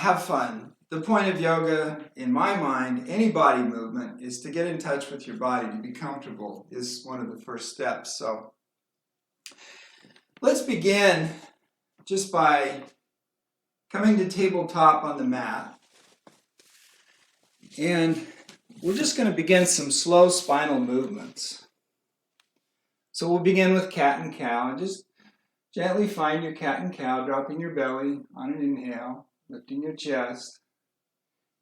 have fun. The point of yoga, in my mind, any body movement, is to get in touch with your body, to be comfortable, is one of the first steps. So let's begin just by coming to tabletop on the mat. And we're just going to begin some slow spinal movements. So we'll begin with cat and cow. Just gently find your cat and cow, dropping your belly on an inhale, lifting your chest.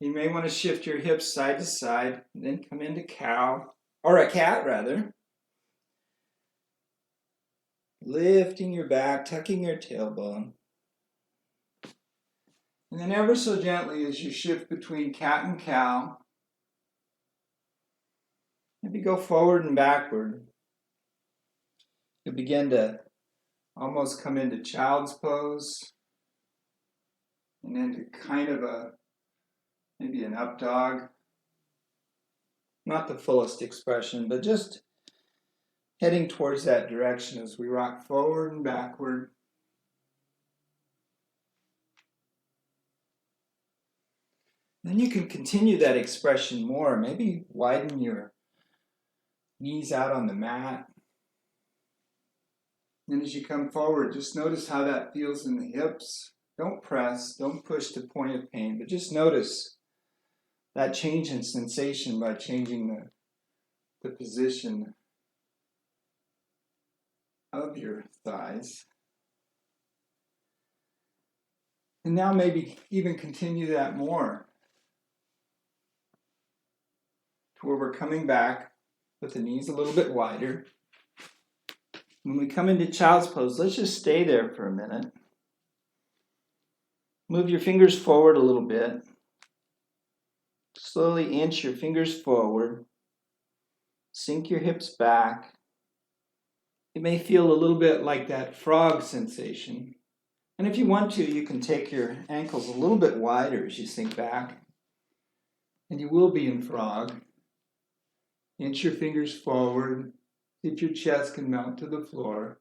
You may want to shift your hips side to side, and then come into cow, or a cat rather. Lifting your back, tucking your tailbone. And then ever so gently as you shift between cat and cow, maybe go forward and backward. You'll begin to almost come into child's pose, and into kind of maybe an up dog. Not the fullest expression, but just heading towards that direction as we rock forward and backward. Then you can continue that expression more. Maybe widen your knees out on the mat. And as you come forward, just notice how that feels in the hips. Don't press, don't push to point of pain, but just notice that change in sensation by changing the position of your thighs. And now maybe even continue that more to where we're coming back with the knees a little bit wider. When we come into child's pose, let's just stay there for a minute. Move your fingers forward a little bit. Slowly inch your fingers forward. Sink your hips back. It may feel a little bit like that frog sensation. And if you want to, you can take your ankles a little bit wider as you sink back. And you will be in frog. Inch your fingers forward. See if your chest can mount to the floor.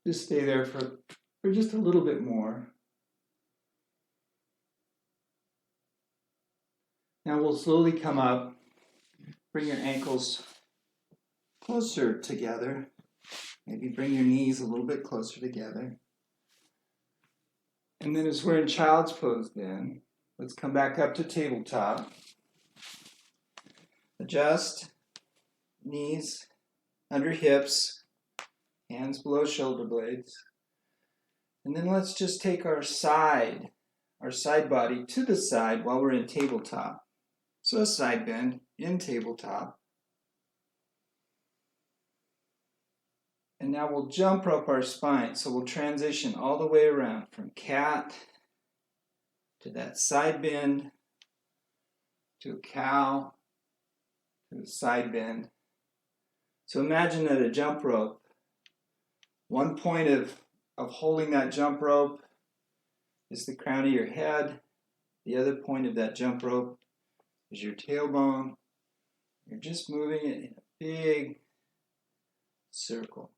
Just stay there for just a little bit more. Now we'll slowly come up. Bring your ankles closer together. Maybe bring your knees a little bit closer together. And then as we're in child's pose then, let's come back up to tabletop. Adjust, knees under hips, hands below shoulder blades. And then let's just take our side body to the side while we're in tabletop. So a side bend in tabletop. And now we'll jump rope our spine. So we'll transition all the way around from cat to that side bend to a cow to a side bend. So imagine that a jump rope, one point of holding that jump rope is the crown of your head. The other point of that jump rope is your tailbone. You're just moving it in a big circle.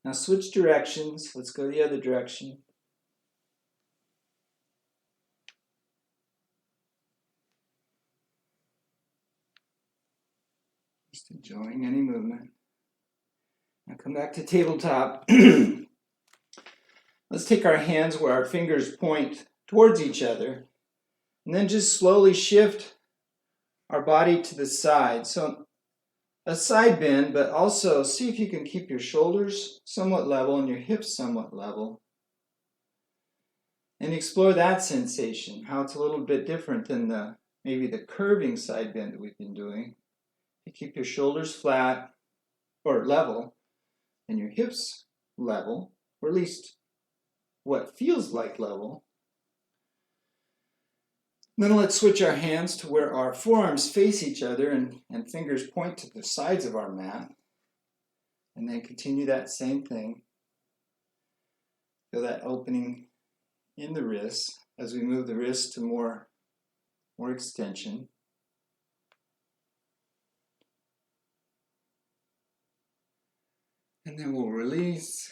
Now switch directions. Let's go the other direction. Just enjoying any movement. Now come back to tabletop. Let's take our hands where our fingers point towards each other. And then just slowly shift our body to the side. So a side bend, but also see if you can keep your shoulders somewhat level and your hips somewhat level. And explore that sensation, how it's a little bit different than maybe the curving side bend that we've been doing. You keep your shoulders flat or level and your hips level, or at least what feels like level. Then let's switch our hands to where our forearms face each other and fingers point to the sides of our mat. And then continue that same thing. Feel that opening in the wrists as we move the wrists to more extension. then we'll release.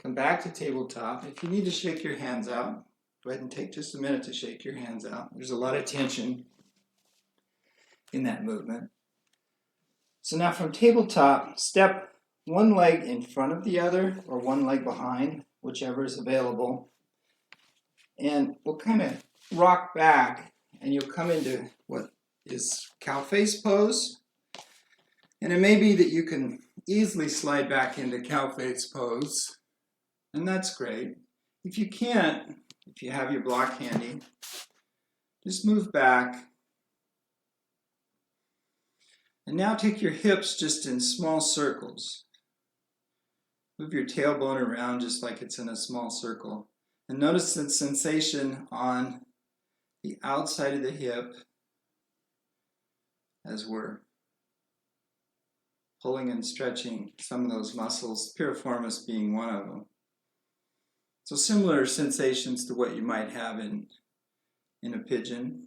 Come back to tabletop. If you need to shake your hands out, go ahead and take just a minute to shake your hands out. There's a lot of tension in that movement. So now from tabletop, step one leg in front of the other or one leg behind, whichever is available. And we'll kind of rock back and you'll come into what is cow face pose. And it may be that you can easily slide back into cow face pose. And that's great. If you can't, if you have your block handy, just move back. And now take your hips just in small circles. Move your tailbone around just like it's in a small circle. And notice the sensation on the outside of the hip as we're pulling and stretching some of those muscles, piriformis being one of them. So similar sensations to what you might have in a pigeon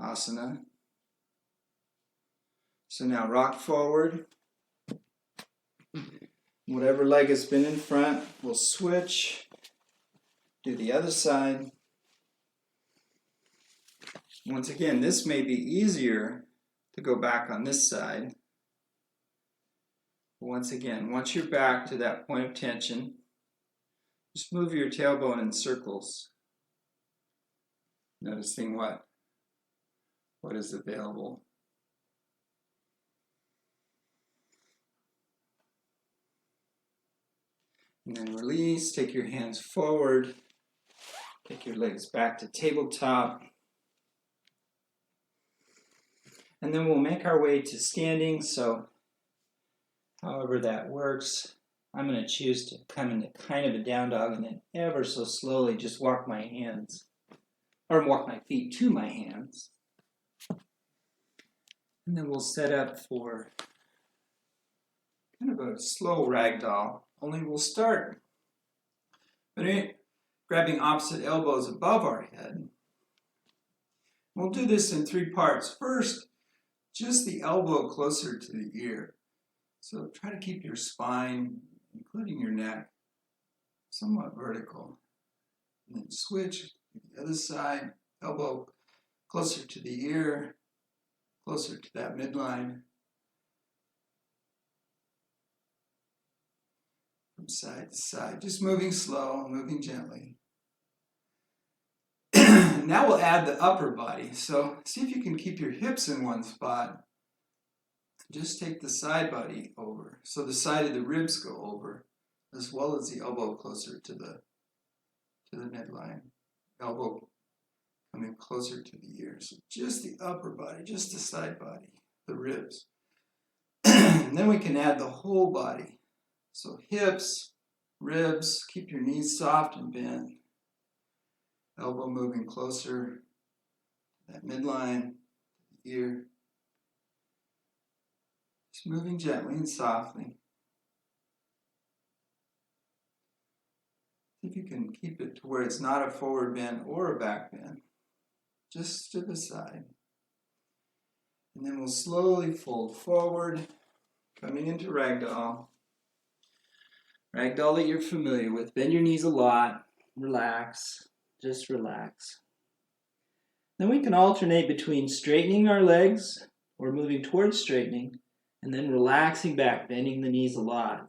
asana. So now rock forward. Whatever leg has been in front, we'll switch. Do the other side. Once again, this may be easier to go back on this side. Once again, once you're back to that point of tension, just move your tailbone in circles, noticing what is available. And then release, take your hands forward, take your legs back to tabletop. And then we'll make our way to standing, so however that works. I'm going to choose to come into kind of a down dog and then ever so slowly just walk my hands, or walk my feet to my hands. And then we'll set up for kind of a slow ragdoll, only we'll start by grabbing opposite elbows above our head. We'll do this in 3 parts. First, just the elbow closer to the ear. So try to keep your spine, including your neck, somewhat vertical. And then switch to the other side, elbow closer to the ear, closer to that midline. From side to side, just moving slow, moving gently. Now we'll add the upper body. So see if you can keep your hips in one spot. Just take the side body over. So the side of the ribs go over, as well as the elbow closer to the midline. Elbow coming closer to the ear. So just the upper body, just the side body, the ribs. And then we can add the whole body. So hips, ribs, keep your knees soft and bent. Elbow moving closer to that midline, the ear. Just moving gently and softly. See if you can keep it to where it's not a forward bend or a back bend. Just to the side. And then we'll slowly fold forward, coming into ragdoll. Ragdoll that you're familiar with. Bend your knees a lot. Relax. Just relax. Then we can alternate between straightening our legs or moving towards straightening and then relaxing back, bending the knees a lot.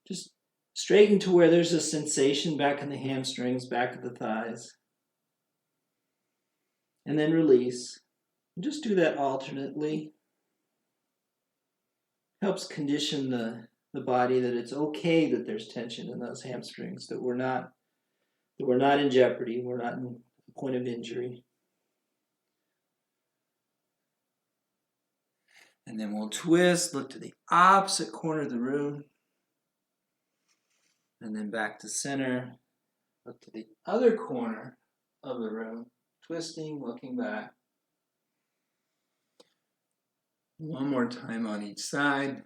Just straighten to where there's a sensation back in the hamstrings, back of the thighs. And then release. And just do that alternately. Helps condition the body that it's okay that there's tension in those hamstrings, that we're not in jeopardy, we're not in a point of injury. And then we'll twist, look to the opposite corner of the room, and then back to center, look to the other corner of the room, twisting, looking back. One more time on each side.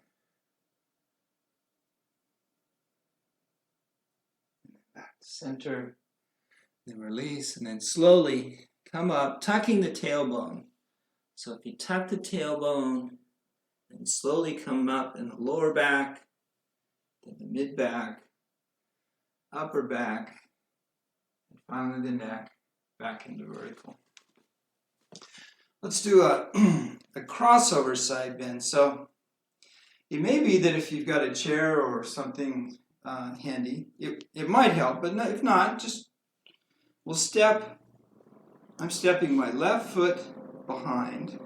Back to center, then release, and then slowly come up, tucking the tailbone. So if you tuck the tailbone And slowly come up in the lower back, then the mid back, upper back, and finally the neck, back into vertical. Let's do a crossover side bend. So it may be that if you've got a chair or something handy, it might help, but if not, just we'll step. I'm stepping my left foot behind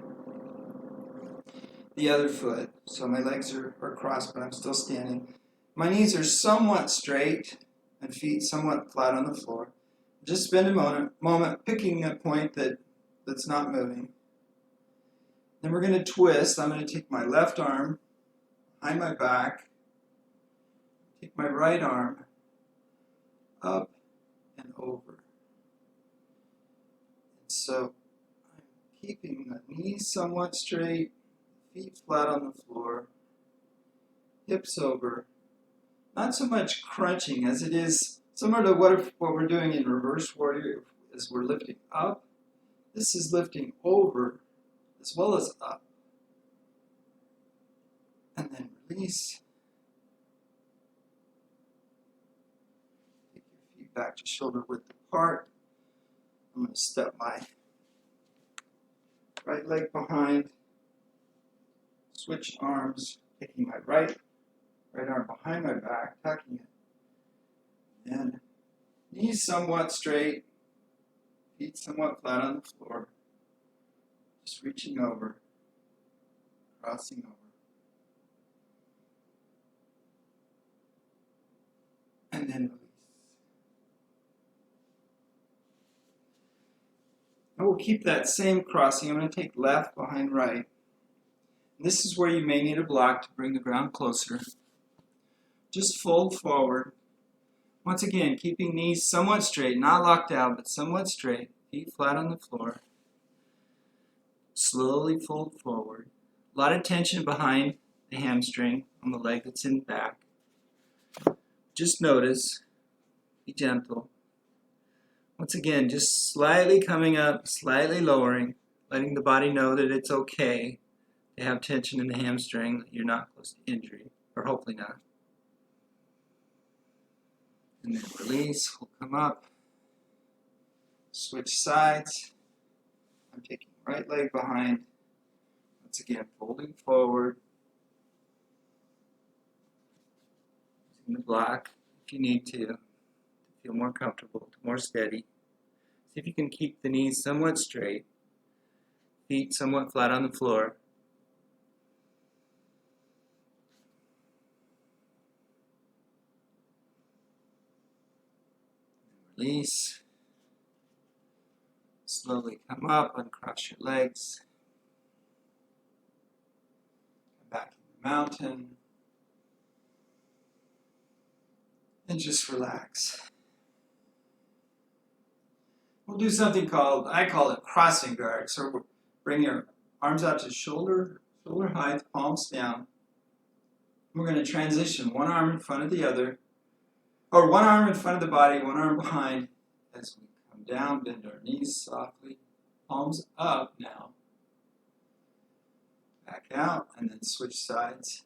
the other foot, so my legs are crossed, but I'm still standing. My knees are somewhat straight and feet somewhat flat on the floor. Just spend a moment picking a point that's not moving. Then we're going to twist. I'm going to take my left arm behind my back, take my right arm up and over. And so I'm keeping the knees somewhat straight, feet flat on the floor, hips over. Not so much crunching as it is similar to what we're doing in reverse warrior as we're lifting up. This is lifting over as well as up. And then release. Take your feet back to shoulder width apart. I'm going to step my right leg behind. Switch arms, taking my right arm behind my back, tucking it. And knees somewhat straight, feet somewhat flat on the floor. Just reaching over, crossing over. And then release. I will keep that same crossing. I'm going to take left behind right. And this is where you may need a block to bring the ground closer. Just fold forward. Once again, keeping knees somewhat straight, not locked out, but somewhat straight. Feet flat on the floor. Slowly fold forward. A lot of tension behind the hamstring on the leg that's in back. Just notice, be gentle. Once again, just slightly coming up, slightly lowering, letting the body know that it's okay to have tension in the hamstring, that you're not close to injury, or hopefully not. And then release, we'll come up, switch sides. I'm taking right leg behind. Once again, folding forward. Using the block if you need to feel more comfortable, more steady. See if you can keep the knees somewhat straight, feet somewhat flat on the floor. Release. Slowly come up, uncross your legs. Come back in the mountain. And just relax. We'll do something called, I call it crossing guard. So we'll bring your arms out to shoulder height, palms down. We're going to transition one arm in front of the other, or one arm in front of the body, one arm behind. As we come down, bend our knees softly, palms up now. Back out, and then switch sides.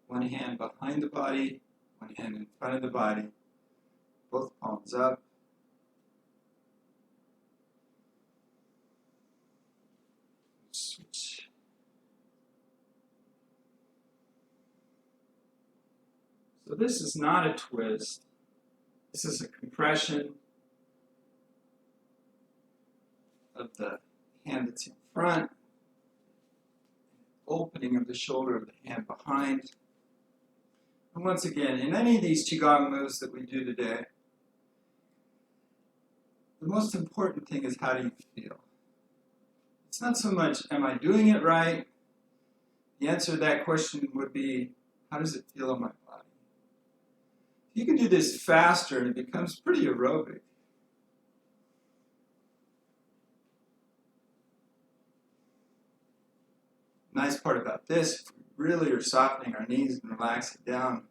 One hand behind the body, one hand in front of the body, both palms up. Switch. So this is not a twist. This is a compression of the hand that's in front, opening of the shoulder of the hand behind. And once again, in any of these Qigong moves that we do today, the most important thing is how do you feel? It's not so much, am I doing it right? The answer to that question would be, how does it feel in my body? You can do this faster and it becomes pretty aerobic. Nice part about this, if we really are softening our knees and relaxing down,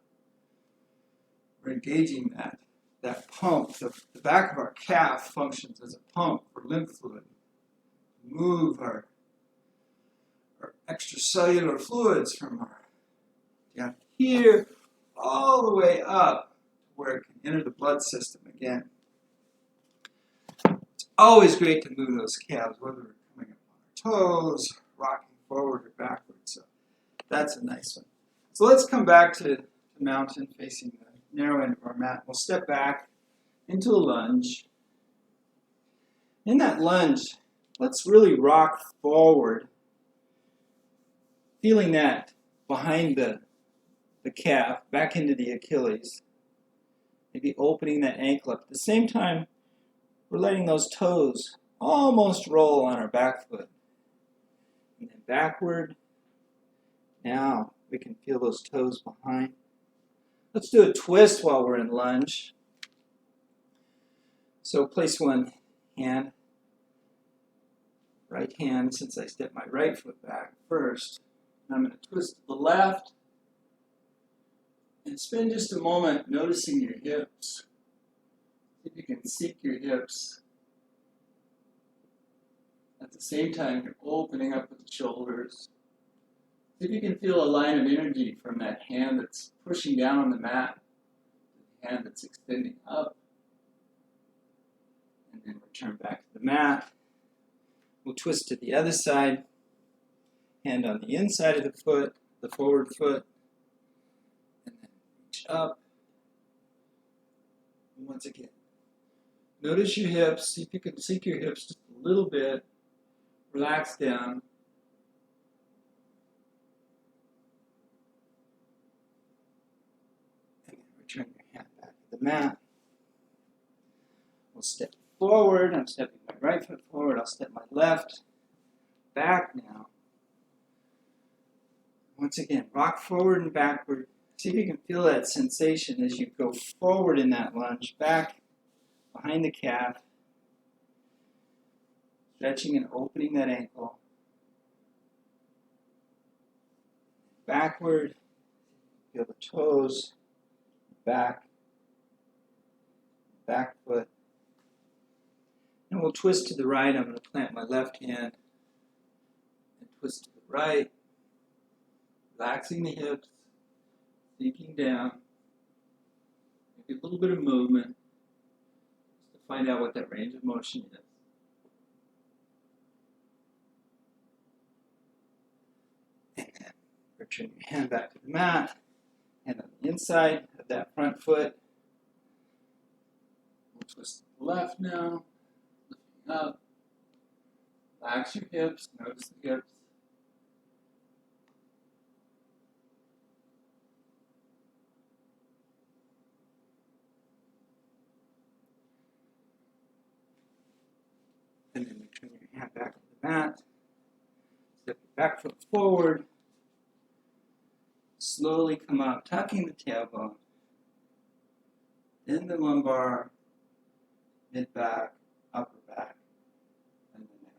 we're engaging that pump. The back of our calf functions as a pump for lymph fluid. Move our extracellular fluids from our down here all the way up where it can enter the blood system again. It's always great to move those calves, whether we're coming up on our toes, rocking forward or backwards. So that's a nice one. So let's come back to the mountain facing the narrow end of our mat. We'll step back into a lunge. In that lunge, let's really rock forward, feeling that behind the calf, back into the Achilles. Maybe opening that ankle up. At the same time, we're letting those toes almost roll on our back foot. And then backward. Now we can feel those toes behind. Let's do a twist while we're in lunge. So place one hand, right hand, since I step my right foot back first. I'm going to twist to the left and spend just a moment noticing your hips. See if you can seek your hips. At the same time, you're opening up with the shoulders. See if you can feel a line of energy from that hand that's pushing down on the mat, the hand that's extending up, and then return back to the mat. We'll twist to the other side, hand on the inside of the foot, the forward foot, and then reach up. And once again, notice your hips. See if you can sink your hips just a little bit. Relax down. And then return your hand back to the mat. We'll step forward. I'm stepping my right foot forward. I'll step my left back now. Once again, rock forward and backward. See if you can feel that sensation as you go forward in that lunge, back behind the calf, stretching and opening that ankle. Backward, feel the toes, back foot. And we'll twist to the right. I'm going to plant my left hand and twist to the right, relaxing the hips, sinking down. Maybe a little bit of movement just to find out what that range of motion is. And then return your hand back to the mat, and on the inside of that front foot, we'll twist to the left now. Up, relax your hips, notice the hips. And then return your hand back to the mat. Step your back foot forward. Slowly come out, tucking the tailbone. Then the lumbar, mid-back, upper back, and the neck.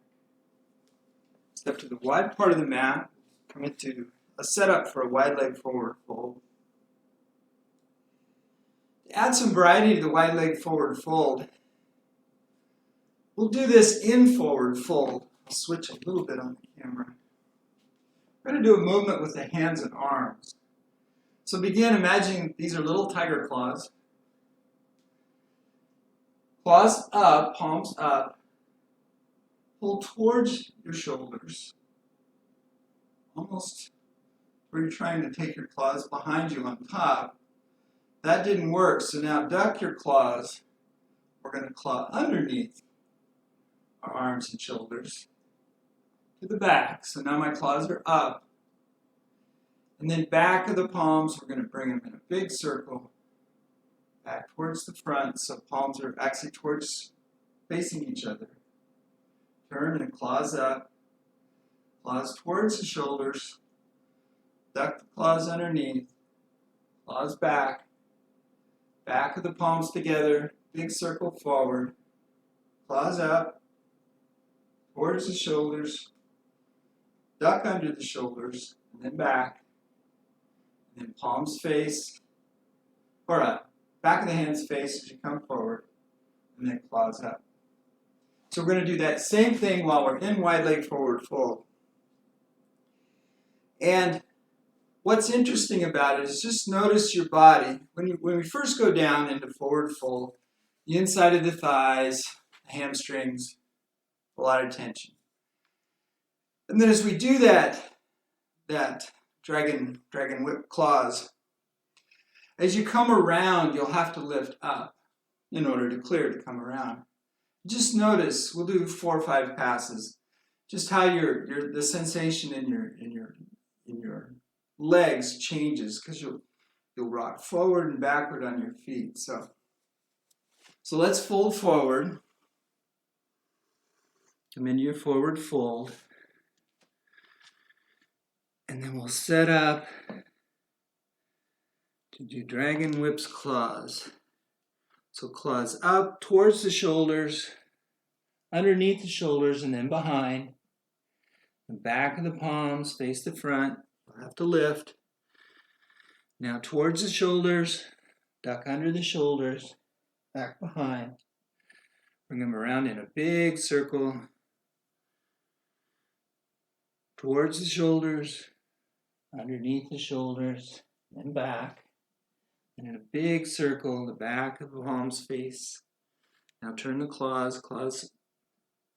Step to the wide part of the mat. Come into a setup for a wide leg forward fold. To add some variety to the wide leg forward fold, we'll do this in forward fold. I'll switch a little bit on the camera. We're going to do a movement with the hands and arms. So begin imagining these are little tiger claws. Claws up, palms up. Pull towards your shoulders. Almost where you're trying to take your claws behind you on top. That didn't work, so now duck your claws. We're going to claw underneath our arms and shoulders to the back. So now my claws are up. And then back of the palms, we're going to bring them in a big circle back towards the front, so palms are actually facing each other. Turn and claws up, claws towards the shoulders, duck the claws underneath, claws back, back of the palms together, big circle forward, claws up, towards the shoulders, duck under the shoulders, and then back, and then palms face, or up. Back of the hands face as you come forward, and then claws up. So we're going to do that same thing while we're in wide leg forward fold. And what's interesting about it is just notice your body. When we first go down into forward fold, the inside of the thighs, the hamstrings, a lot of tension. And then as we do that dragon whip claws, as you come around, you'll have to lift up in order to clear to come around. Just notice, we'll do 4 or 5 passes, just how the sensation in your legs changes, because you'll rock forward and backward on your feet. So let's fold forward. Come into your forward fold. And then we'll set up to do dragon whips claws. So claws up towards the shoulders, underneath the shoulders, and then behind. The back of the palms face the front. We'll have to lift. Now towards the shoulders, duck under the shoulders, back behind. Bring them around in a big circle. Towards the shoulders, underneath the shoulders, and back. And in a big circle, the back of the palms face. Now turn the claws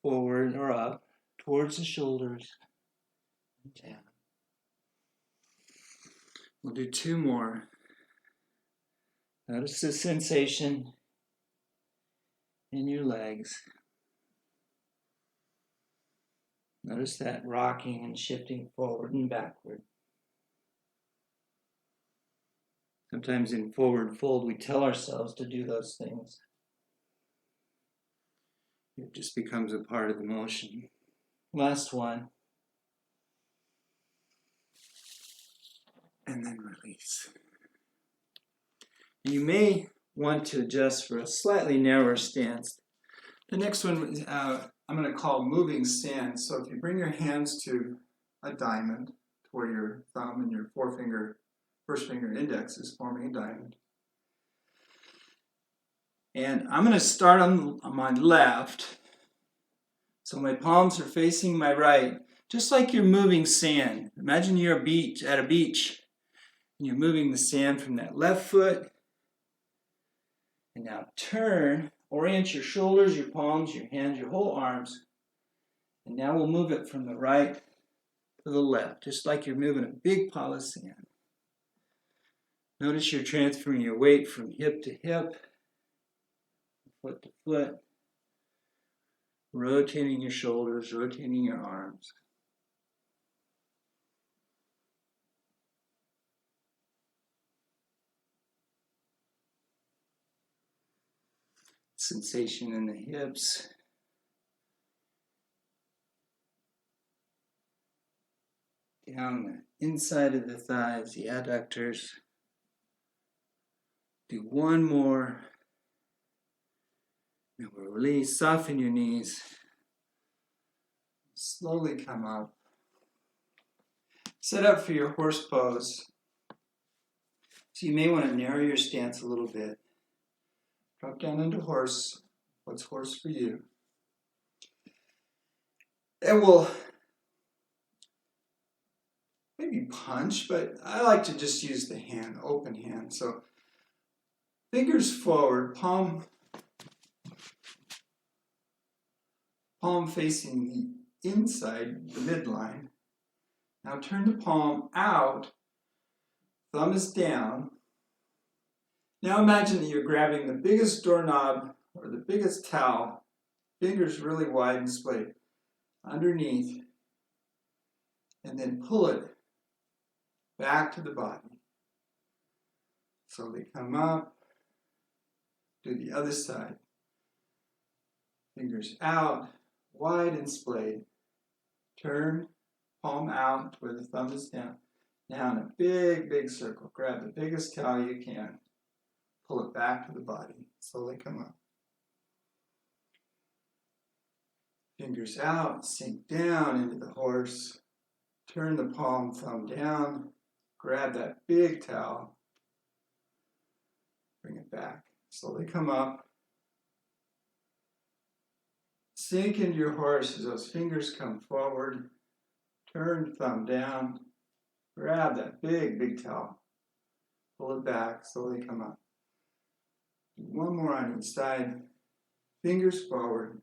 forward or up, towards the shoulders, and down. We'll do 2 more. Notice the sensation in your legs. Notice that rocking and shifting forward and backward. Sometimes in forward fold, we tell ourselves to do those things. It just becomes a part of the motion. Last one. And then release. You may want to adjust for a slightly narrower stance. The next one I'm going to call moving stance. So if you bring your hands to a diamond, to where your thumb and your first finger index is forming a diamond. And I'm going to start on my left. So my palms are facing my right, just like you're moving sand. Imagine you're at a beach, and you're moving the sand from that left foot. And now turn, orient your shoulders, your palms, your hands, your whole arms. And now we'll move it from the right to the left, just like you're moving a big pile of sand. Notice you're transferring your weight from hip to hip, foot to foot, rotating your shoulders, rotating your arms. Sensation in the hips. Down the inside of the thighs, the adductors. Do 1 more. Now we'll release, soften your knees. Slowly come up. Set up for your horse pose. So you may want to narrow your stance a little bit. Drop down into horse. What's horse for you? And we'll maybe punch, but I like to just use the hand, open hand. So fingers forward, palm facing the inside, the midline. Now turn the palm out, thumb is down. Now imagine that you're grabbing the biggest doorknob or the biggest towel, fingers really wide and splayed, underneath, and then pull it back to the body. Slowly come up, do the other side. Fingers out, wide and splayed. Turn, palm out where the thumb is down. Now in a big, big circle. Grab the biggest towel you can. Pull it back to the body. Slowly come up. Fingers out, sink down into the horse. Turn the palm, thumb down. Grab that big towel. Bring it back. Slowly come up. Sink into your horse as those fingers come forward. Turn, thumb down. Grab that big, big towel. Pull it back, slowly come up. One more on each side. Fingers forward.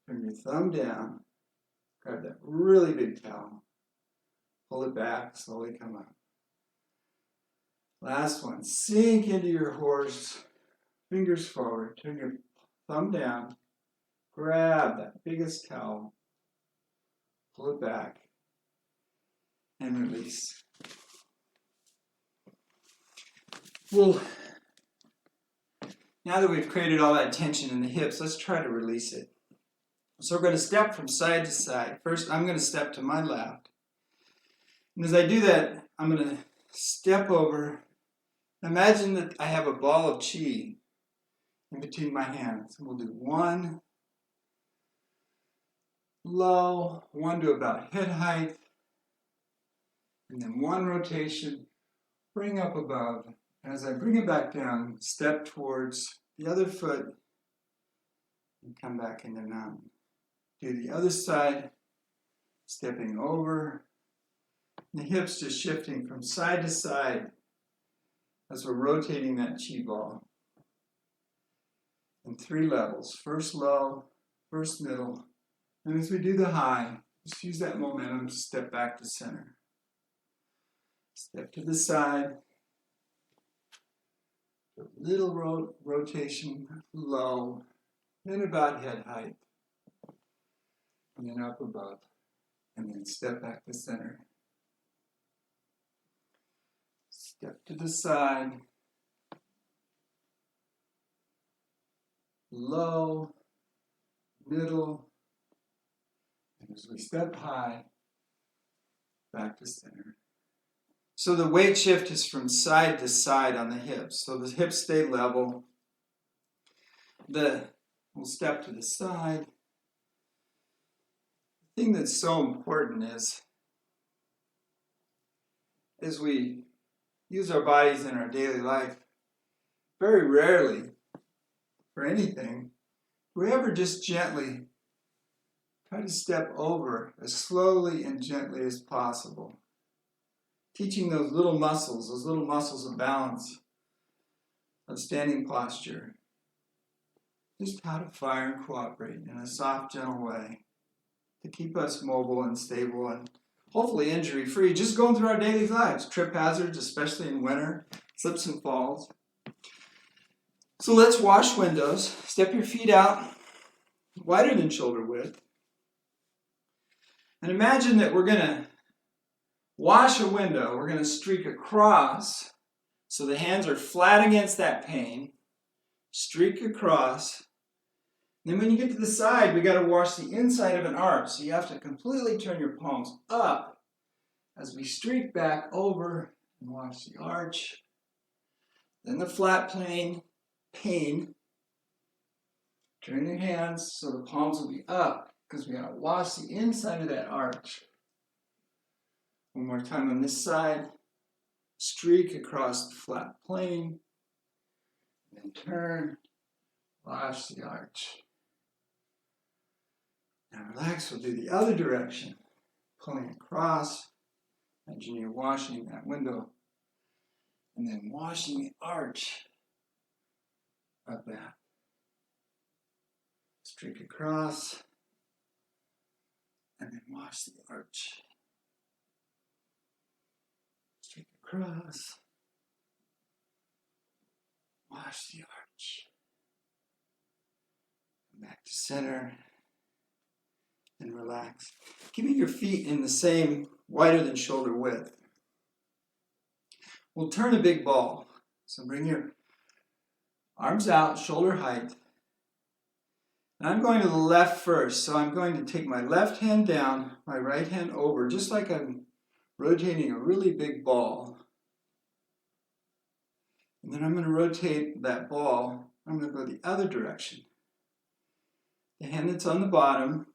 Turn your thumb down. Grab that really big towel. Pull it back, slowly come up. Last one. Sink into your horse. Fingers forward. Turn your thumb down. Grab that biggest towel. Pull it back. And release. Well, now that we've created all that tension in the hips, let's try to release it. So we're going to step from side to side. First, I'm going to step to my left. And as I do that, I'm going to step over. Imagine that I have a ball of chi in between my hands. And we'll do one low, one to about head height, and then one rotation, bring up above. And as I bring it back down, step towards the other foot and come back into mountain. Do the other side, stepping over. The hips just shifting from side to side as we're rotating that chi ball. In 3 levels. First low, first middle. And as we do the high, just use that momentum to step back to center. Step to the side. A little rotation, low, then about head height. And then up above. And then step back to center. Step to the side. Low, middle, and as we step high, back to center. So the weight shift is from side to side on the hips. So the hips stay level. We'll step to the side. The thing that's so important is, as we use our bodies in our daily life, very rarely, for anything, we ever just gently try to step over as slowly and gently as possible. Teaching those little muscles of balance, of standing posture, just how to fire and cooperate in a soft, gentle way to keep us mobile and stable and hopefully injury-free, just going through our daily lives. Trip hazards, especially in winter, slips and falls. So let's wash windows. Step your feet out wider than shoulder width. And imagine that we're going to wash a window. We're going to streak across so the hands are flat against that pane. Streak across. Then when you get to the side, we got to wash the inside of an arch. So you have to completely turn your palms up as we streak back over and wash the arch. Then the flat pane. Turn your hands so the palms will be up because we got to wash the inside of that arch. One more time on this side. Streak across the flat plane. Then turn. Wash the arch. Now relax, we'll do the other direction. Pulling across. Imagine you're washing that window. And then washing the arch of that. Streak across. And then wash the arch. Streak across. Wash the arch. Back to center. And relax. Keeping your feet in the same wider than shoulder width. We'll turn a big ball. So bring your arms out, shoulder height. And I'm going to the left first. So I'm going to take my left hand down, my right hand over, just like I'm rotating a really big ball. And then I'm going to rotate that ball. I'm going to go the other direction. The hand that's on the bottom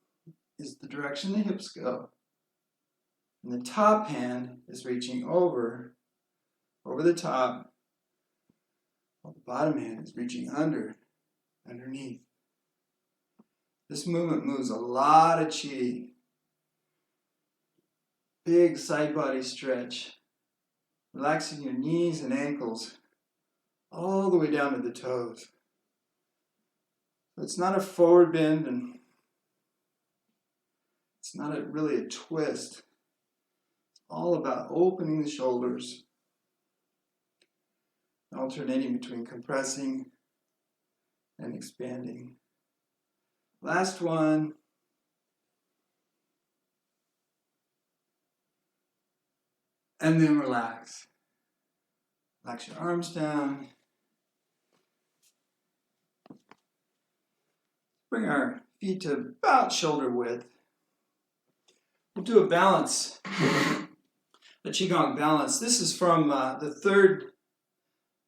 is the direction the hips go. And the top hand is reaching over the top, while the bottom hand is reaching underneath. This movement moves a lot of chi. big side body stretch, relaxing your knees and ankles all the way down to the toes. So it's not a forward bend and it's not really a twist. It's all about opening the shoulders, alternating between compressing and expanding. Last one. And then relax. Relax your arms down. Bring our feet to about shoulder width. We'll do a balance, a Qigong balance. This is from the third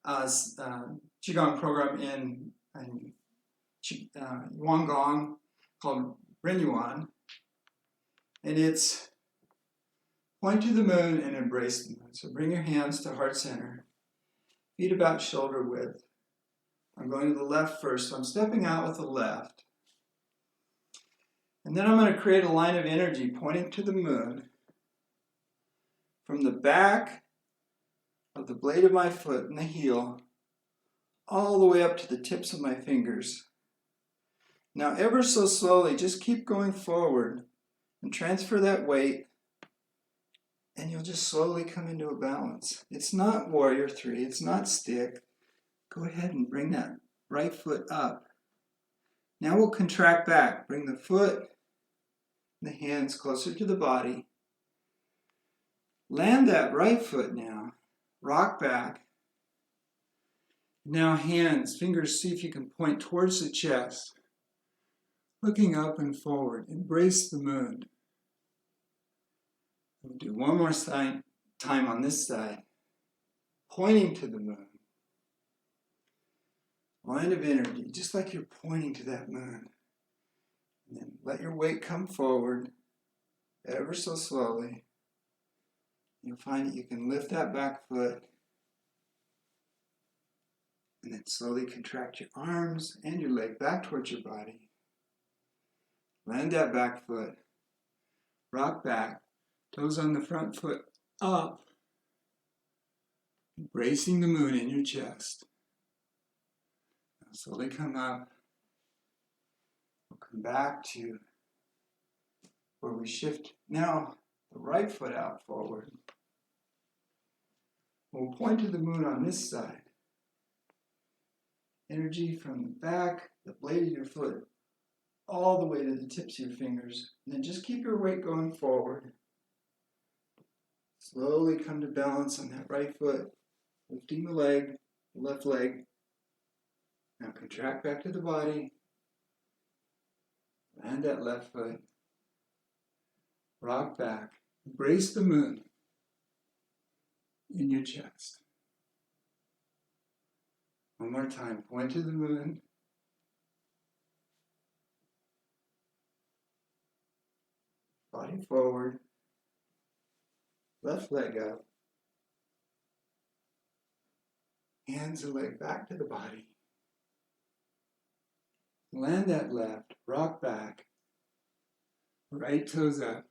Qigong program in Guangdong called Renyuan. And it's point to the moon and embrace the moon. So bring your hands to heart center, feet about shoulder width. I'm going to the left first, so I'm stepping out with the left. And then I'm going to create a line of energy pointing to the moon from the back of the blade of my foot and the heel all the way up to the tips of my fingers. Now ever so slowly, just keep going forward and transfer that weight and you'll just slowly come into a balance. It's not warrior three, it's not stick. Go ahead and bring that right foot up. Now we'll contract back. Bring the foot and the hands closer to the body. Land that right foot now. Rock back. Now hands, fingers, see if you can point towards the chest. Looking up and forward. Embrace the moon. We'll do one more time on this side. Pointing to the moon. Line of energy, just like you're pointing to that moon. And then let your weight come forward ever so slowly. You'll find that you can lift that back foot and then slowly contract your arms and your leg back towards your body. Land that back foot. Rock back. Toes on the front foot up. Embracing the moon in your chest. Now slowly come up. We'll come back to where we shift now the right foot out forward. We'll point to the moon on this side. Energy from the back, the blade of your foot, all the way to the tips of your fingers. And then just keep your weight going forward. Slowly come to balance on that right foot, lifting the leg, the left leg. Now contract back to the body. Land that left foot. Rock back. Embrace the moon in your chest. One more time. Point to the moon. Body forward. Left leg up. Hands and leg back to the body. Land that left. Rock back. Right toes up.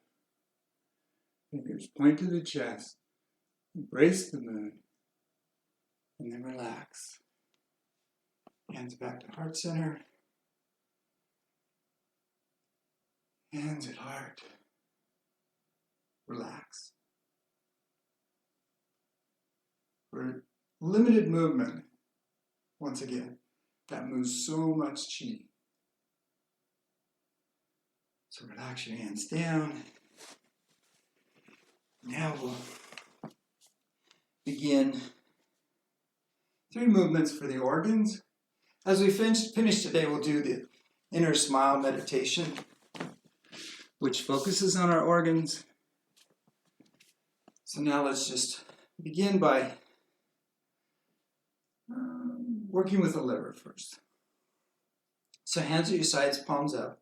Fingers point to the chest. Embrace the moon. And then relax. Hands back to heart center. Hands at heart. Relax. For limited movement, once again, that moves so much chi. So relax your hands down. Now we'll begin 3 movements for the organs. As we finish today, we'll do the inner smile meditation, which focuses on our organs. So now let's just begin by working with the liver first. So hands at your sides, palms up.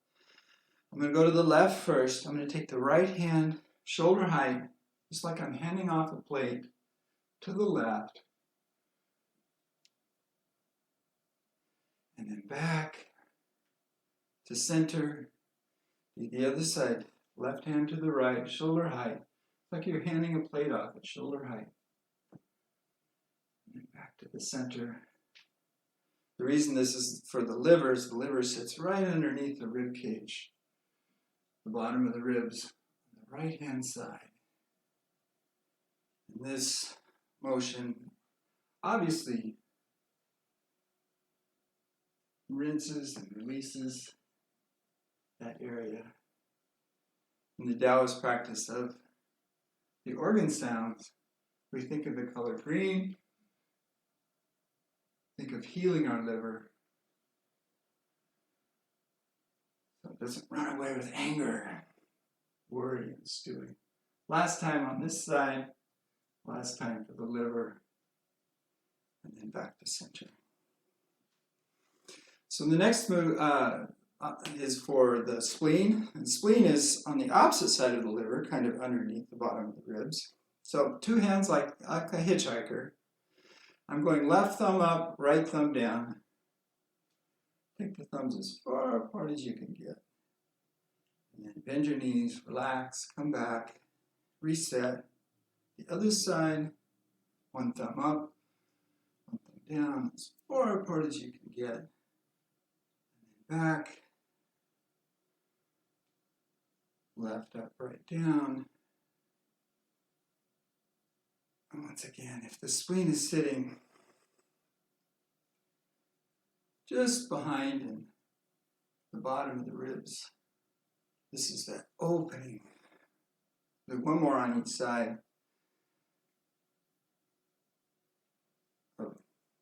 I'm going to go to the left first. I'm going to take the right hand shoulder height, just like I'm handing off a plate, to the left. And then back to center. Do the other side. Left hand to the right, shoulder height. It's like you're handing a plate off at shoulder height. And back to the center. The reason this is for the liver is the liver sits right underneath the rib cage, the bottom of the ribs, on the right-hand side. And this motion obviously rinses and releases that area. In the Taoist practice of the organ sounds, we think of the color green, think of healing our liver so it doesn't run away with anger, worry, and stewing. Last time on this side, last time for the liver, and then back to center. So the next move is for the spleen. And spleen is on the opposite side of the liver, kind of underneath the bottom of the ribs. So two hands like a hitchhiker. I'm going left thumb up, right thumb down. Take the thumbs as far apart as you can get. And then bend your knees, relax, come back, reset. The other side, one thumb up, one thumb down, as far apart as you can get. And then back, left up, right down. And once again, if the spleen is sitting just behind the bottom of the ribs, this is that opening. Do one more on each side.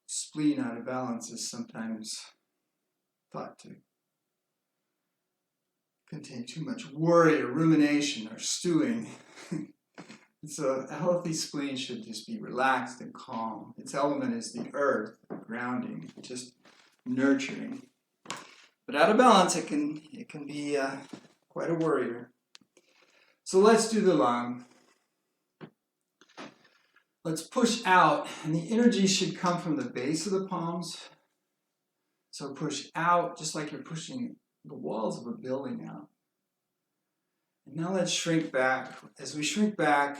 Spleen out of balance is sometimes thought to contain too much worry or rumination or stewing. So a healthy spleen should just be relaxed and calm. Its element is the earth, grounding, just nurturing. But out of balance, it can be quite a worrier. So let's do the lung. Let's push out, and the energy should come from the base of the palms. So push out, just like you're pushing the walls of a building out. And now let's shrink back. As we shrink back,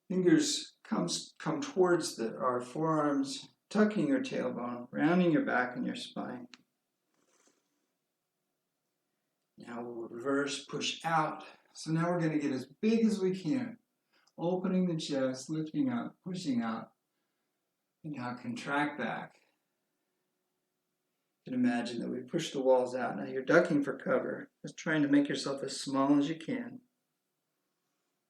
fingers come towards our forearms, tucking your tailbone, rounding your back and your spine. Now we'll reverse, push out. So now we're going to get as big as we can. Opening the chest, lifting up, pushing out. And now contract back. You can imagine that we push the walls out. Now you're ducking for cover. Just trying to make yourself as small as you can.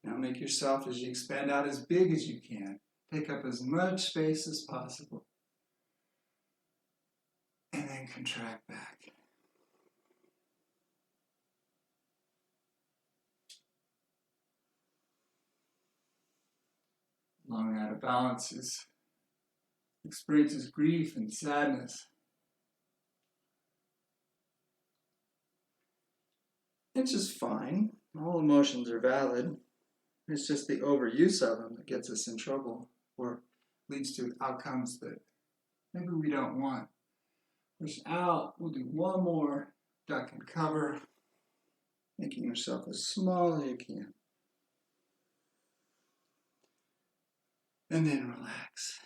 Now make yourself, as you expand out, as big as you can. Take up as much space as possible. And then contract back. Lung out of balance experiences grief and sadness. It's just fine. All emotions are valid. It's just the overuse of them that gets us in trouble or leads to outcomes that maybe we don't want. Push out. We'll do one more duck and cover, making yourself as small as you can. And then relax.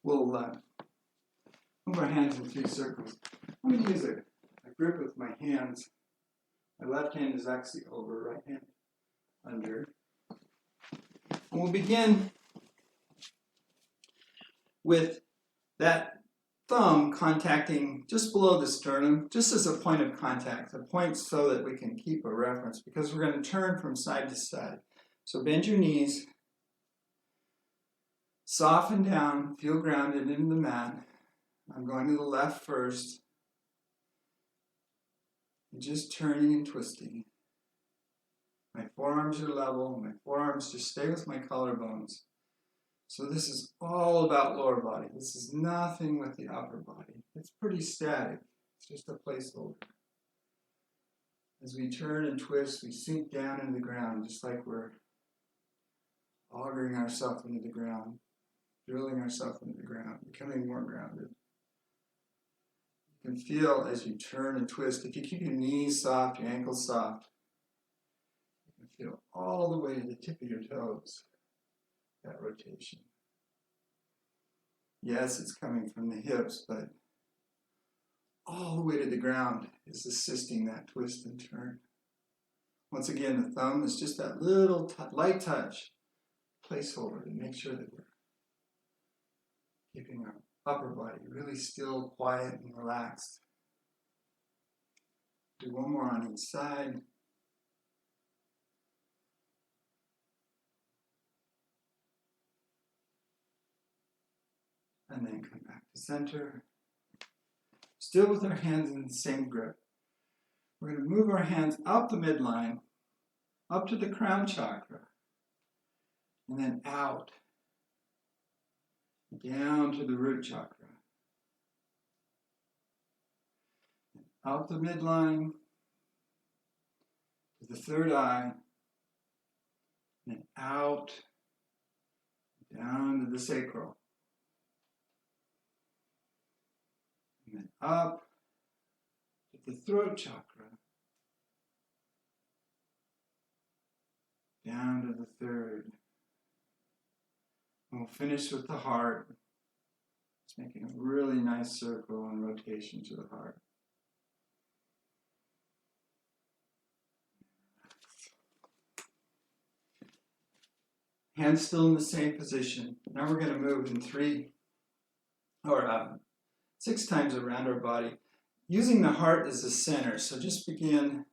We'll move our hands in 3 circles. I'm going to use a grip with my hands. My left hand is actually over, right hand under. And we'll begin with that thumb contacting just below the sternum, just as a point of contact, a point so that we can keep a reference, because we're going to turn from side to side. So bend your knees, soften down, feel grounded into the mat. I'm going to the left first, and just turning and twisting. My forearms are level, my forearms just stay with my collarbones. So this is all about lower body. This is nothing with the upper body. It's pretty static. It's just a placeholder. As we turn and twist, we sink down into the ground, just like we're augering ourselves into the ground, drilling ourselves into the ground, becoming more grounded. can feel as you turn and twist. If you keep your knees soft, your ankles soft, you can feel all the way to the tip of your toes, that rotation. Yes, it's coming from the hips, but all the way to the ground is assisting that twist and turn. Once again, the thumb is just that little light touch placeholder to make sure that we're keeping our upper body really still, quiet, and relaxed. Do one more on each side. And then come back to center. Still with our hands in the same grip. We're going to move our hands up the midline, up to the crown chakra, and then out, down to the root chakra. Out the midline, to the third eye, and out, down to the sacral. And then up to the throat chakra, down to the third. And we'll finish with the heart. Just making a really nice circle and rotation to the heart. Hands still in the same position. Now we're going to move in 6 times around our body, using the heart as the center. So just begin.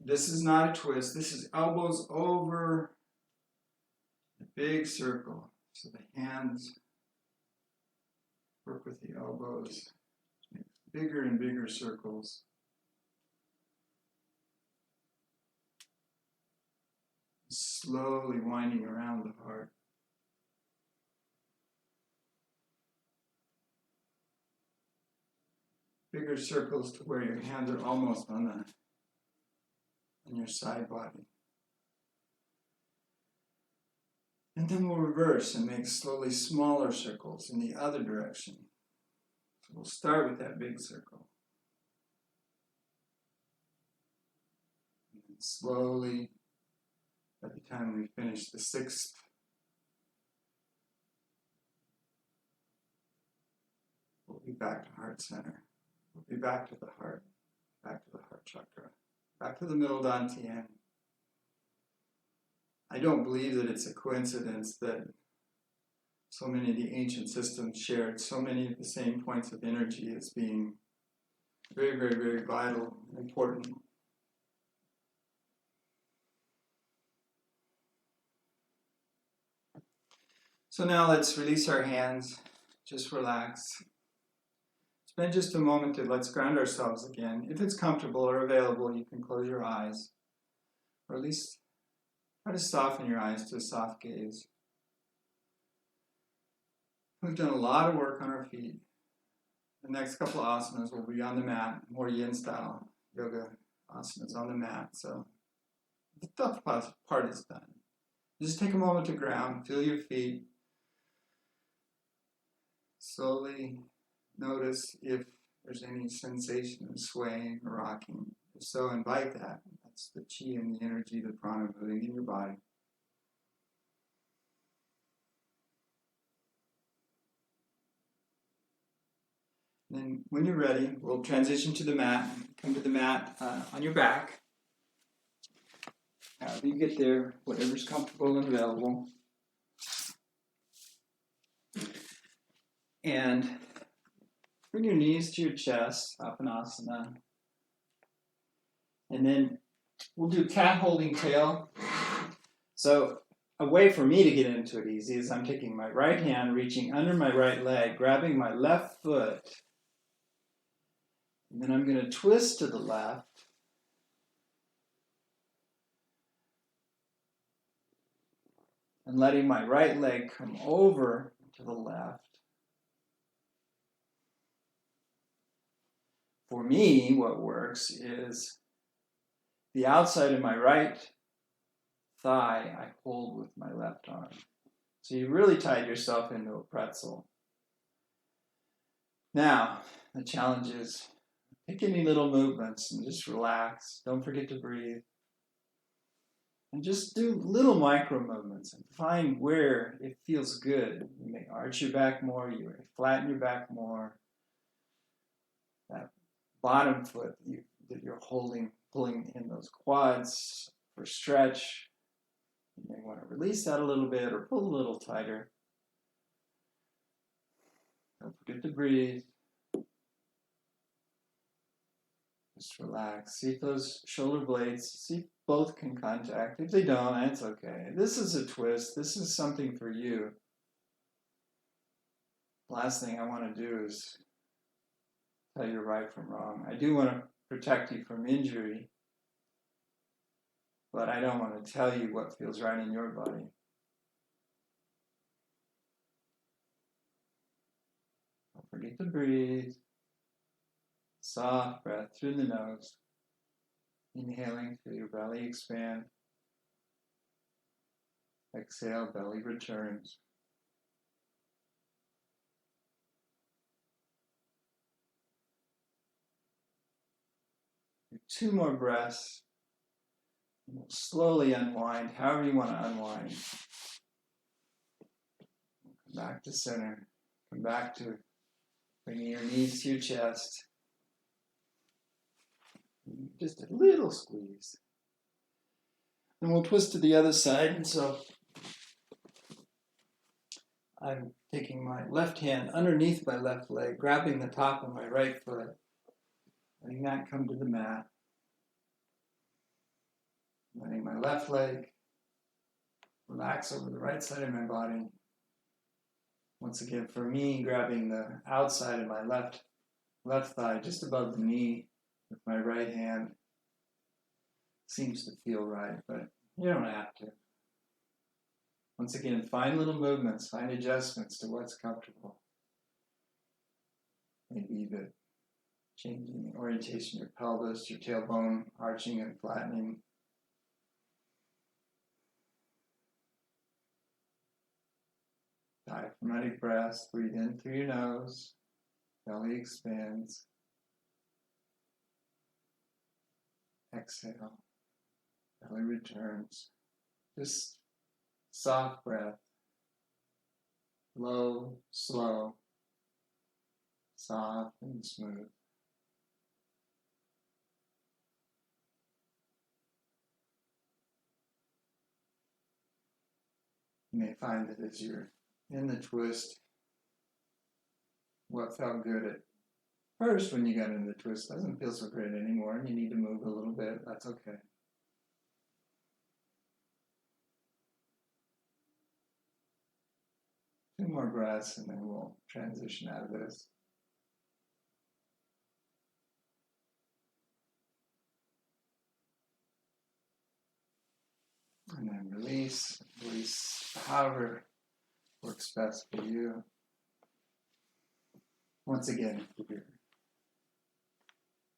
This is not a twist. This is elbows over a big circle. So the hands work with the elbows, make bigger and bigger circles. Slowly winding around the heart. Bigger circles to where your hands are almost on your side body. And then we'll reverse and make slowly smaller circles in the other direction. So we'll start with that big circle. And then slowly, by the time we finish the 6th, we'll be back to heart center. We'll be back to the heart chakra, back to the middle dantian. I don't believe that it's a coincidence that so many of the ancient systems shared so many of the same points of energy as being very, very, very vital and important. So now let's release our hands, just relax. Spend just a moment to let's ground ourselves again. If it's comfortable or available, you can close your eyes, or at least try to soften your eyes to a soft gaze. We've done a lot of work on our feet. The next couple of asanas will be on the mat, more yin style yoga asanas on the mat. So the tough part is done. Just take a moment to ground, feel your feet. Slowly notice if there's any sensation of swaying or rocking. If so, invite that. That's the chi and the energy, the prana moving in your body. And then when you're ready, we'll transition to the mat. Come to the mat on your back. However you get there, whatever's comfortable and available. And bring your knees to your chest, Apanasana. And then we'll do cat holding tail. So a way for me to get into it easy is I'm taking my right hand, reaching under my right leg, grabbing my left foot. And then I'm going to twist to the left. And letting my right leg come over to the left. For me, what works is the outside of my right thigh I hold with my left arm. So you really tied yourself into a pretzel. Now, the challenge is take any little movements and just relax. Don't forget to breathe. And just do little micro movements and find where it feels good. You may arch your back more, you may flatten your back more. That bottom foot that you're holding, pulling in those quads for stretch. You may want to release that a little bit or pull a little tighter. Don't forget to breathe. Just relax. See if those shoulder blades, see if both can contact. If they don't, that's okay. This is a twist. This is something for you. Last thing I want to do is tell you right from wrong. I do want to protect you from injury, but I don't want to tell you what feels right in your body. Don't forget to breathe. Soft breath through the nose. Inhaling, feel your belly expand. Exhale, belly returns. Do 2 more breaths. And we'll slowly unwind, however you want to unwind. Come back to center. Come back to bringing your knees to your chest. Just a little squeeze. And we'll twist to the other side. And so I'm taking my left hand underneath my left leg, grabbing the top of my right foot, letting that come to the mat. Letting my left leg relax over the right side of my body. Once again, for me, grabbing the outside of my left thigh just above the knee with my right hand seems to feel right, but you don't have to. Once again, find little movements, find adjustments to what's comfortable. Maybe the changing the orientation of your pelvis, your tailbone, arching and flattening. Diaphragmatic breaths, breathe in through your nose, belly expands. Exhale, belly returns. Just soft breath, low, slow, soft and smooth. You may find that as you're in the twist, what felt good at first when you got into the twist doesn't feel so great anymore, and you need to move a little bit. That's okay. Two more breaths, and then we'll transition out of this. And then release however works best for you. Once again, give your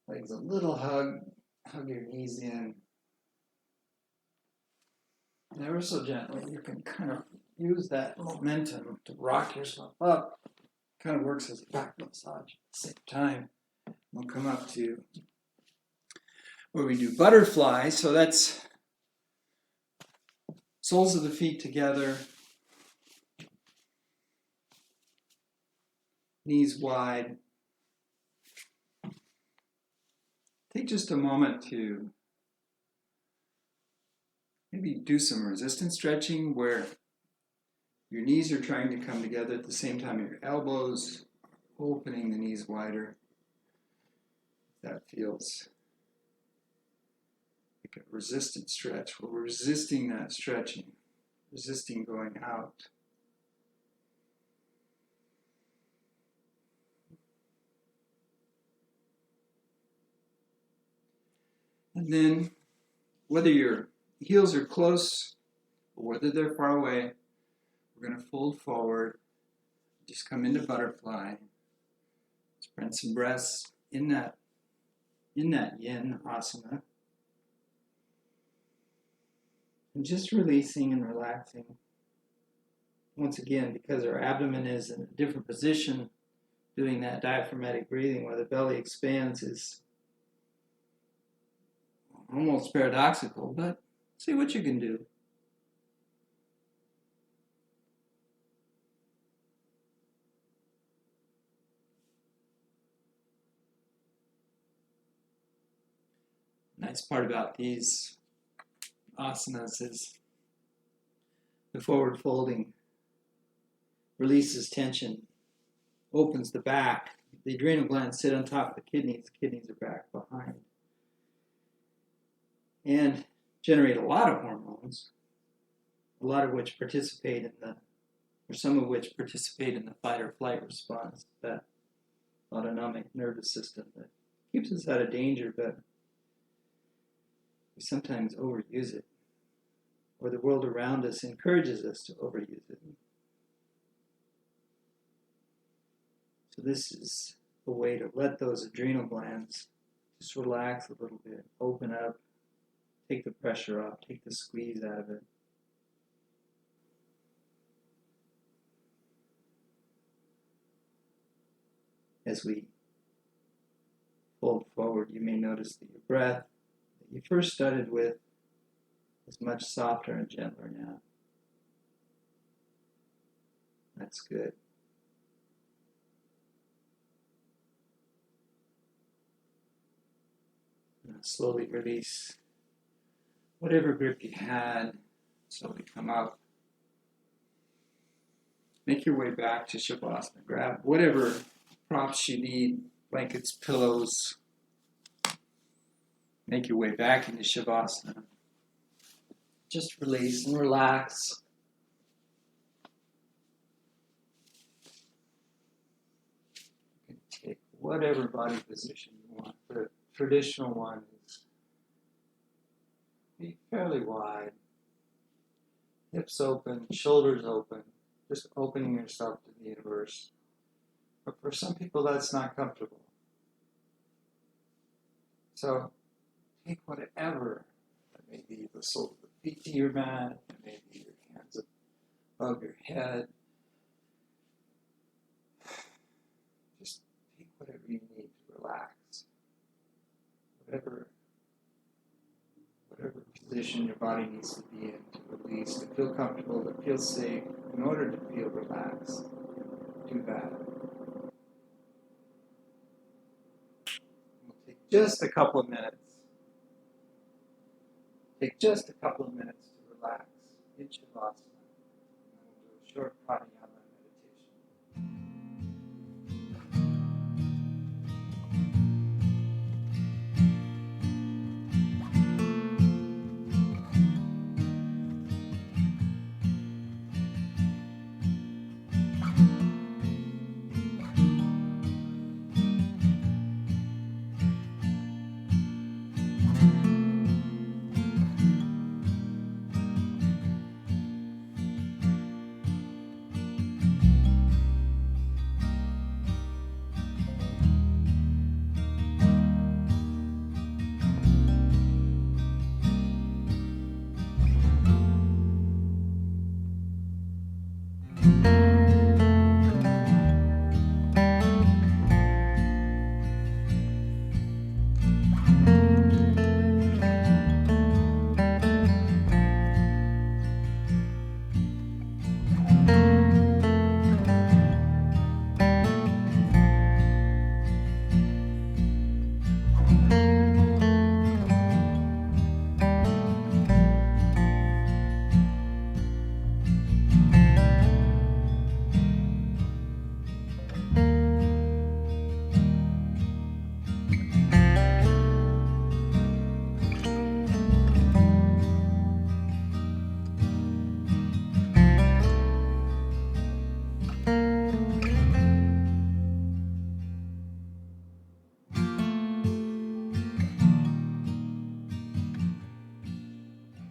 legs a little hug your knees in. And ever so gently, you can kind of use that momentum to rock yourself up. Kind of works as a back massage at the same time. We'll come up to where we do butterfly. So that's soles of the feet together, knees wide. Take just a moment to maybe do some resistance stretching where your knees are trying to come together at the same time your elbows, opening the knees wider. That feels like a resistance stretch where we're resisting that stretching, resisting going out. And then, whether your heels are close or whether they're far away, we're going to fold forward, just come into butterfly, spread some breaths in that yin asana, and just releasing and relaxing. Once again, because our abdomen is in a different position, doing that diaphragmatic breathing where the belly expands is almost paradoxical, but see what you can do. Nice part about these asanas is the forward folding releases tension, opens the back. The adrenal glands sit on top of the kidneys are back behind, and generate a lot of hormones, a lot of which participate in the, or some of which participate in the fight or flight response, that autonomic nervous system that keeps us out of danger, but we sometimes overuse it, or the world around us encourages us to overuse it. So this is a way to let those adrenal glands just relax a little bit, open up, take the pressure off, take the squeeze out of it. As we fold forward, you may notice that your breath that you first started with is much softer and gentler now. That's good. Now slowly release whatever grip you had. Slowly come up. Make your way back to Shavasana. Grab whatever props you need, blankets, pillows. Make your way back into Shavasana. Just release and relax. You can take whatever body position you want. The traditional one is be fairly wide. Hips open, shoulders open. Just opening yourself to the universe. But for some people, that's not comfortable. So take whatever. That may be the soles of the feet to your mat. It may be your hands above your head. Just take whatever you need to relax. Whatever position your body needs to be in to release, to feel comfortable, to feel safe, in order to feel relaxed. Do that. We'll take just a couple of minutes. Take just a couple of minutes to relax in Shavasana. And then we'll do a short pranayama meditation.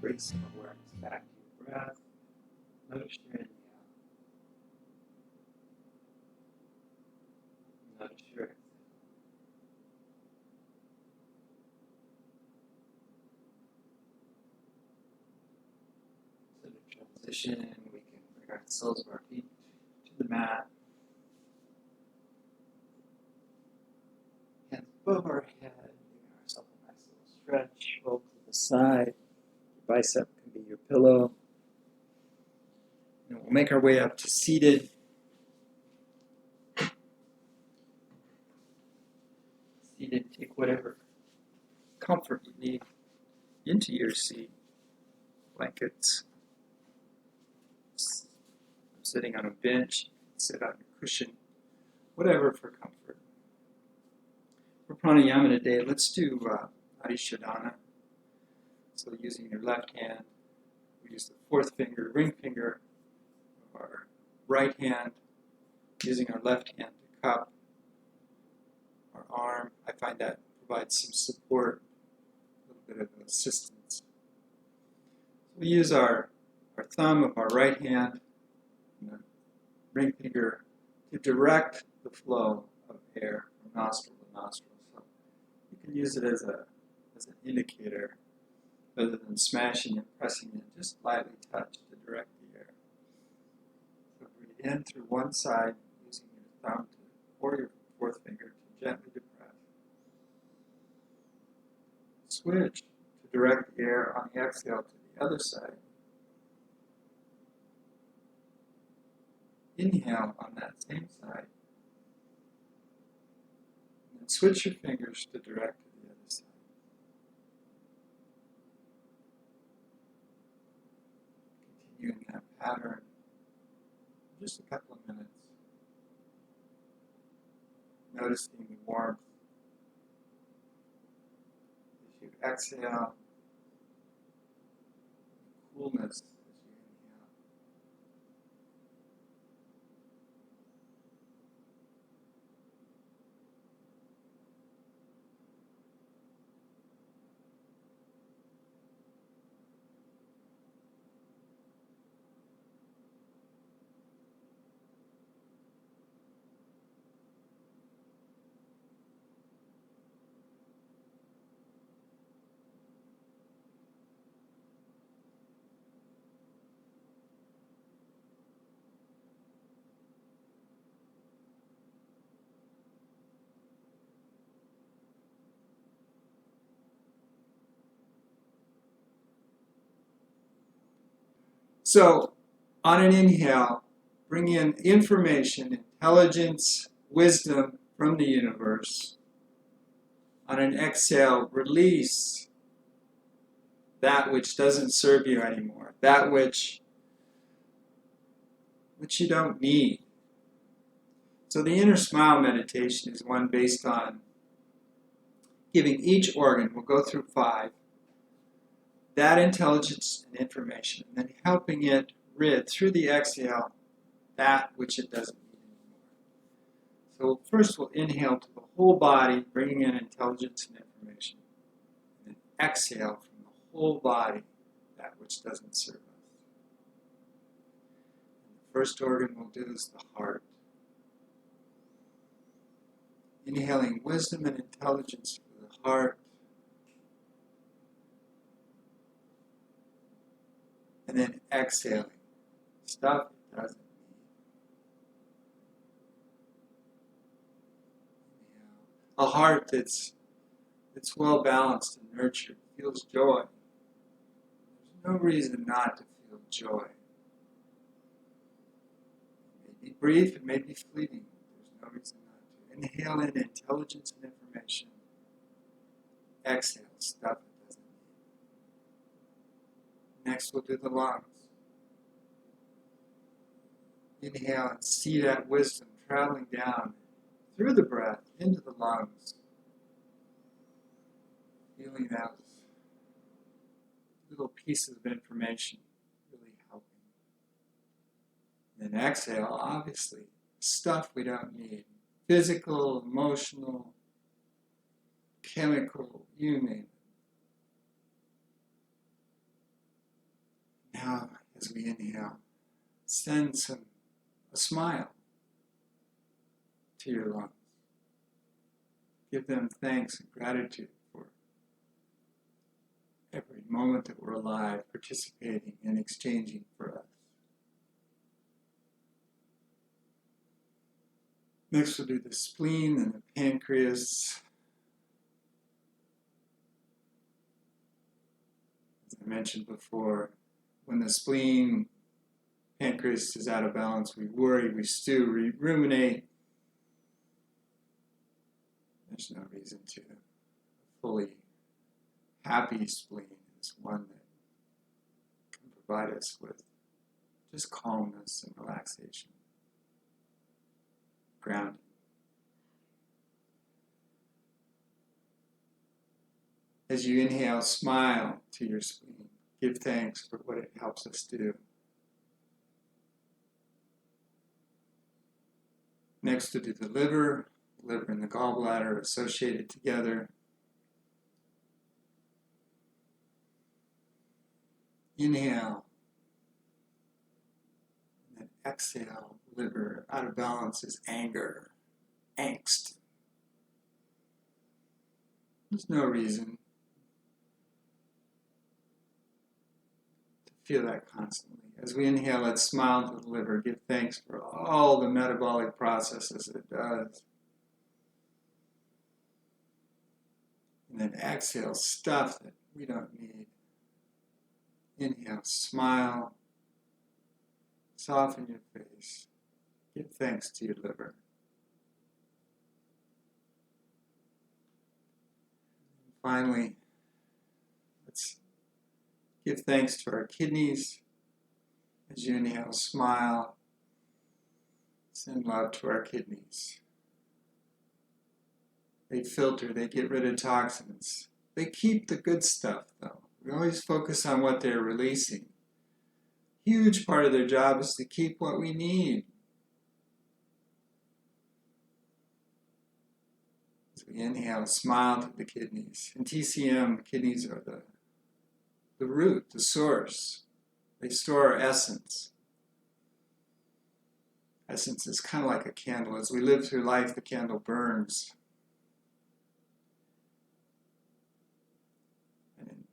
Bring some awareness back to your breath. Notice your inhale. Notice your exhale. So to transition, we can bring our soles of our feet to the mat. above our head, giving ourselves a nice little stretch. Roll to the side. Your bicep can be your pillow. And we'll make our way up to seated. Seated, take whatever comfort you need into your seat. Blankets. I'm sitting on a bench. Sit on your cushion. Whatever for comfort. For pranayama today, let's do Adishadana. So using your left hand, we use the fourth finger, ring finger of our right hand, using our left hand to cup our arm. I find that provides some support, a little bit of assistance. So we use our thumb of our right hand and the ring finger to direct the flow of air from nostril to nostril. So you can use it as an indicator rather than smashing and pressing it. Just lightly touch to direct the air. So breathe in through one side using your thumb or your fourth finger to gently depress. Switch to direct the air on the exhale to the other side. Inhale on that same side. And then switch your fingers to direct to the other side. Continuing that pattern for just a couple of minutes. Noticing the warmth as you exhale, the coolness as you inhale. So, on an inhale, bring in information, intelligence, wisdom from the universe. On an exhale, release that which doesn't serve you anymore, that which you don't need. So the inner smile meditation is one based on giving each organ, we'll go through 5, that intelligence and information, and then helping it rid through the exhale that which it doesn't need anymore. So first we'll inhale to the whole body, bringing in intelligence and information, and then exhale from the whole body that which doesn't serve us. And the first organ we'll do is the heart. Inhaling wisdom and intelligence for the heart, and then exhaling stuff it doesn't need. A heart that's well balanced and nurtured feels joy. There's no reason not to feel joy. It may be brief, it may be fleeting. There's no reason not to. Inhale in intelligence and information. Exhale stuff it doesn't need. Next we'll do the lungs. Inhale and see that wisdom traveling down through the breath into the lungs. Feeling those little pieces of information really helping. Then exhale, obviously, stuff we don't need. Physical, emotional, chemical, you name it. Now, as we inhale, send a smile to your lungs. Give them thanks and gratitude for every moment that we're alive, participating and exchanging for us. Next we'll do the spleen and the pancreas. As I mentioned before, when the spleen, pancreas is out of balance, we worry, we stew, we ruminate. There's no reason to. A fully happy spleen is one that can provide us with just calmness and relaxation, grounding. As you inhale, smile to your spleen. Give thanks for what it helps us do. Next, to do the liver and the gallbladder associated together. Inhale. And then exhale. Liver out of balance is anger, angst. There's no reason to feel that constantly. As we inhale, let's smile to the liver. Give thanks for all the metabolic processes it does. And then exhale, stuff that we don't need. Inhale, smile. Soften your face. Give thanks to your liver. Finally, let's give thanks to our kidneys. As you inhale, smile. Send love to our kidneys. They filter, they get rid of toxins. They keep the good stuff, though. We always focus on what they're releasing. Huge part of their job is to keep what we need. As we inhale, smile to the kidneys. In TCM, the kidneys are the root, the source. They store our essence. Essence is kind of like a candle. As we live through life, the candle burns. And in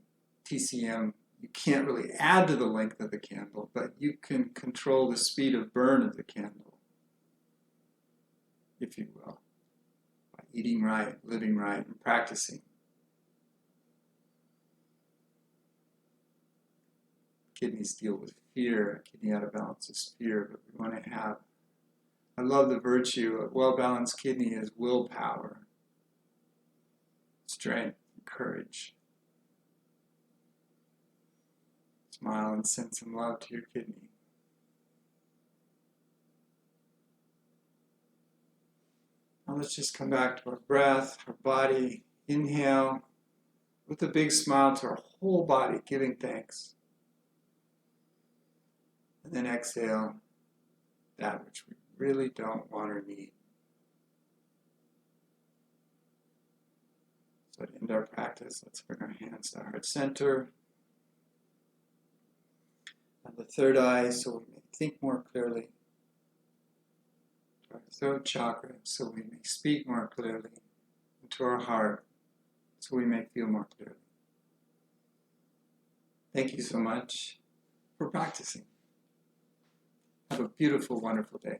TCM, you can't really add to the length of the candle, but you can control the speed of burn of the candle, if you will, by eating right, living right, and practicing. Kidneys deal with fear. Kidney out of balance is fear, but we want to have, I love the virtue of well-balanced kidney is willpower, strength, and courage. Smile and send some love to your kidney. Now let's just come back to our breath, our body. Inhale with a big smile to our whole body, giving thanks. And then exhale that which we really don't want or need. So to end our practice, let's bring our hands to heart center. And the third eye, so we may think more clearly. To our throat chakra, so we may speak more clearly. And to our heart, so we may feel more clearly. Thank you so much for practicing. Have a beautiful, wonderful day.